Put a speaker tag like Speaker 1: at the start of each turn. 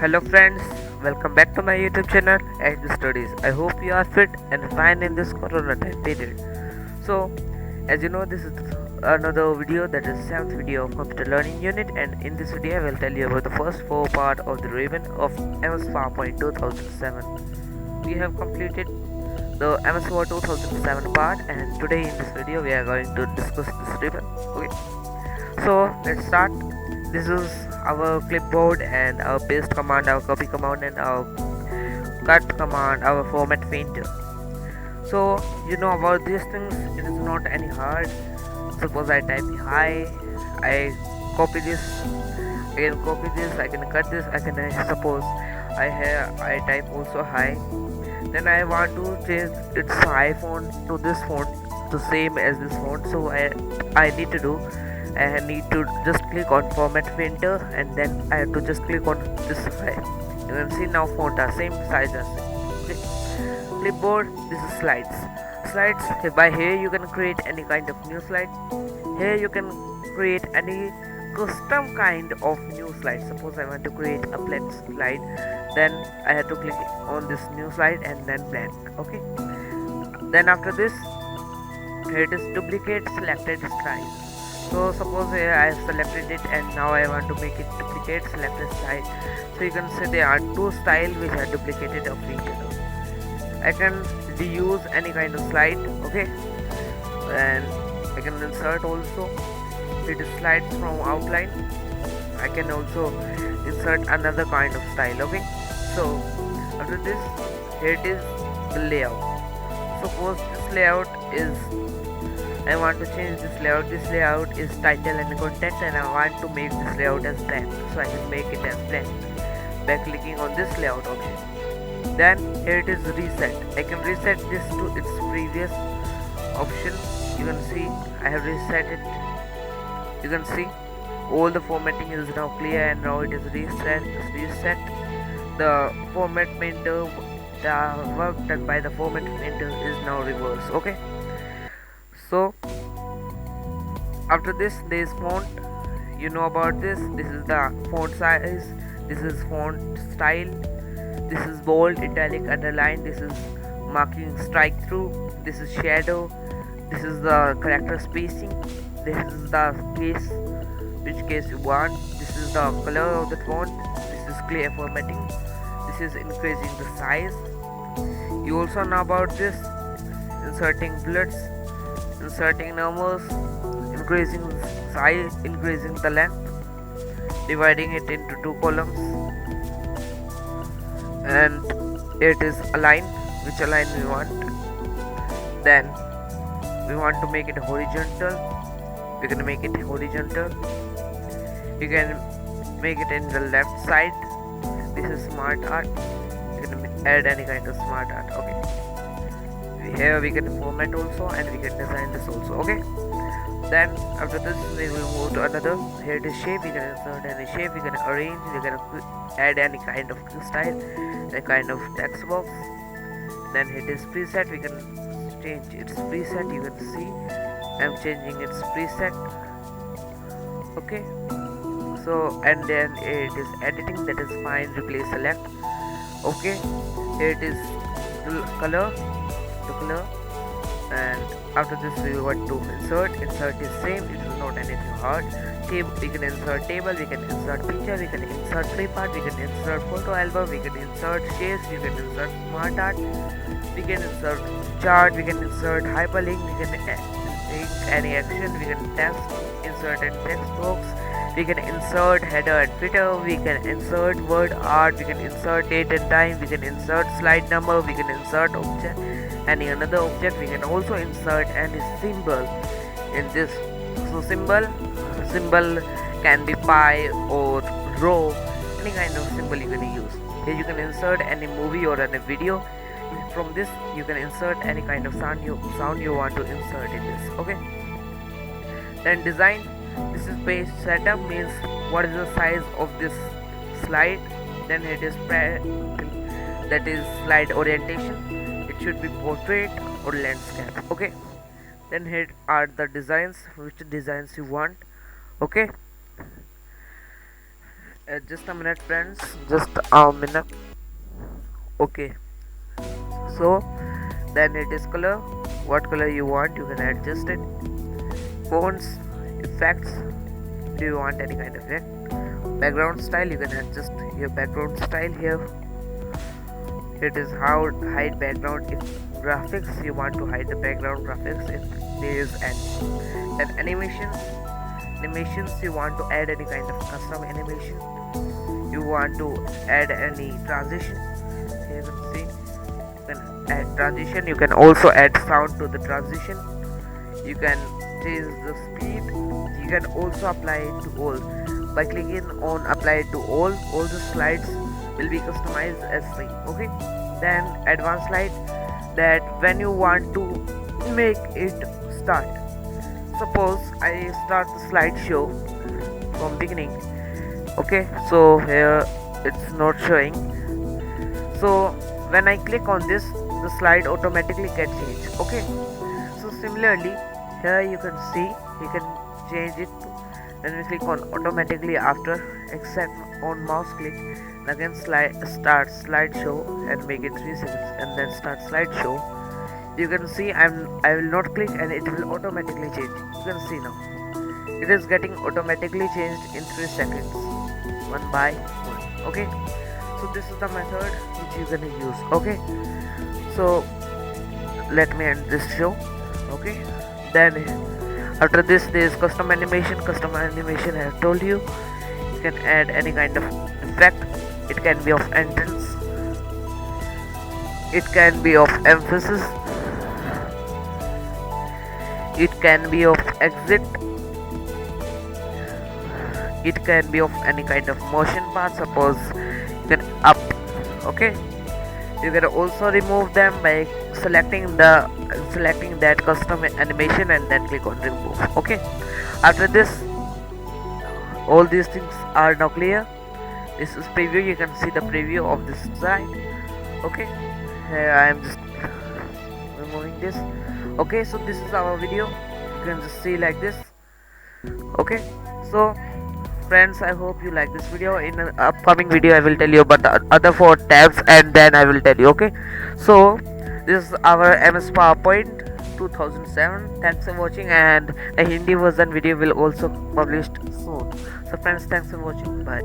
Speaker 1: Hello friends, welcome back to my YouTube channel Edge Studies. I hope you are fit and fine in this corona time period. So, as you know, this is another video, that is 7th video of computer learning unit, and in this video I will tell you about the first 4 part of the ribbon of MS PowerPoint 2007. We have completed the MS Word 2007 part, and today in this video we are going to discuss this ribbon. Okay, so let's start. This is our clipboard and our paste command, our copy command, and our cut command, our format painter. So you know about these things, it is not any hard. Suppose I type hi, I copy this, I can cut this, I can suppose I type also hi, then I want to change its hi font to this font, the same as this font. So I need to do, I need to just click on format painter, and then I have to just click on this hi. You can see now font are same size as okay. Clipboard, this is slides. By here you can create any kind of new slide. Here you can create any custom kind of new slide. Suppose I want to create a blank slide, then I have to click on this new slide and then blank. Okay, then after this, here it is duplicate selected style. So suppose here I have selected it, and now I want to make it duplicate selected style. So you can say there are two styles which are duplicated of each other. I can reuse any kind of slide. Okay, and I can insert also. It is slides from outline. I can also insert another kind of style. Okay, so after this, here it is the layout. Suppose this layout is, I want to change this layout. This layout is title and content, and I want to make this layout as blank. So I can make it as blank by clicking on this layout option. Then here it is reset. I can reset this to its previous option. You can see I have reset it. You can see all the formatting is now clear, and now it is reset. The format painter, the work done by the format painter is now reversed. Okay, so after this there is font. You know about this. This is the font size, this is font style, this is bold, italic, underline, this is marking strike through, this is shadow, this is the character spacing, this is the case, which case you want, this is the color of the font, this is clear formatting, this is increasing the size. You also know about this, inserting bullets, inserting numbers, increasing size, increasing the length, dividing it into two columns, and it is align, which align we want. Then we want to make it horizontal, we're gonna make it horizontal. You can make it in the left side. This is smart art. You can add any kind of smart art. Okay, here we can format also, and we can design this also. Okay, then after this we will move to another. Here it is shape. We can insert any shape, we can arrange, we can add any kind of style, a kind of text box. Then it is preset. We can change its preset. You can see I'm changing its preset. Okay, so and then it is editing, that is fine, replace select. Okay, here it is the color, and after this we want to insert is same, it is not anything hard. Table, we can insert table, we can insert picture, we can insert flip art, we can insert photo album, we can insert shapes, we can insert smart art, we can insert chart, we can insert hyperlink, we can take any action, we can insert a text box, we can insert header and footer, we can insert word art, we can insert date and time, we can insert slide number, we can insert object, any another object, we can also insert any symbol in this. So symbol can be pi or row, any kind of symbol you can use. Here you can insert any movie or any video. From this you can insert any kind of sound you want to insert in this. Okay, then design. This is page setup, means what is the size of this slide. Then it is that is slide orientation, it should be portrait or landscape. Okay, then here are the designs, which designs you want. Okay, Just a minute, friends, just a minute. Okay, so then it is color. What color you want, you can adjust it. Fonts, effects, do you want any kind of effect? Background style, you can adjust your background style here. It is how hide background. If graphics, you want to hide the background graphics if there is any. Then animations, you want to add any kind of custom animation, you want to add any transition. Here you can see, you can add transition, you can also add sound to the transition, you can change the speed, you can also apply it to all. By clicking on apply it to all the slides will be customized as free. Okay, then advanced slide, that when you want to make it start, suppose I start the slideshow from beginning. Okay, so here it's not showing, so when I click on this, the slide automatically get changed. Okay, so similarly here you can see, you can change it when we click on automatically after except on mouse click, and again start slideshow and make it 3 seconds and then start slideshow. You can see I will not click and it will automatically change. You can see now it is getting automatically changed in 3 seconds, one by one. Okay, so this is the method which you can use. Okay, so let me end this show. Okay, then after this there is custom animation. I have told you, you can add any kind of effect. It can be of entrance, it can be of emphasis, it can be of exit, it can be of any kind of motion path. Suppose you can up. Okay, you can also remove them by selecting that custom animation and then click on remove. Okay, after this all these things are now clear. This is preview, you can see the preview of this side. Okay, here I am just removing this. Okay, so this is our video, you can just see like this. Okay, so friends, I hope you like this video. In an upcoming video I will tell you about the other 4 tabs and then I will tell you. Okay, so this is our MS PowerPoint 2007. Thanks for watching, and a Hindi version video will also published soon. So friends, thanks for watching. Bye.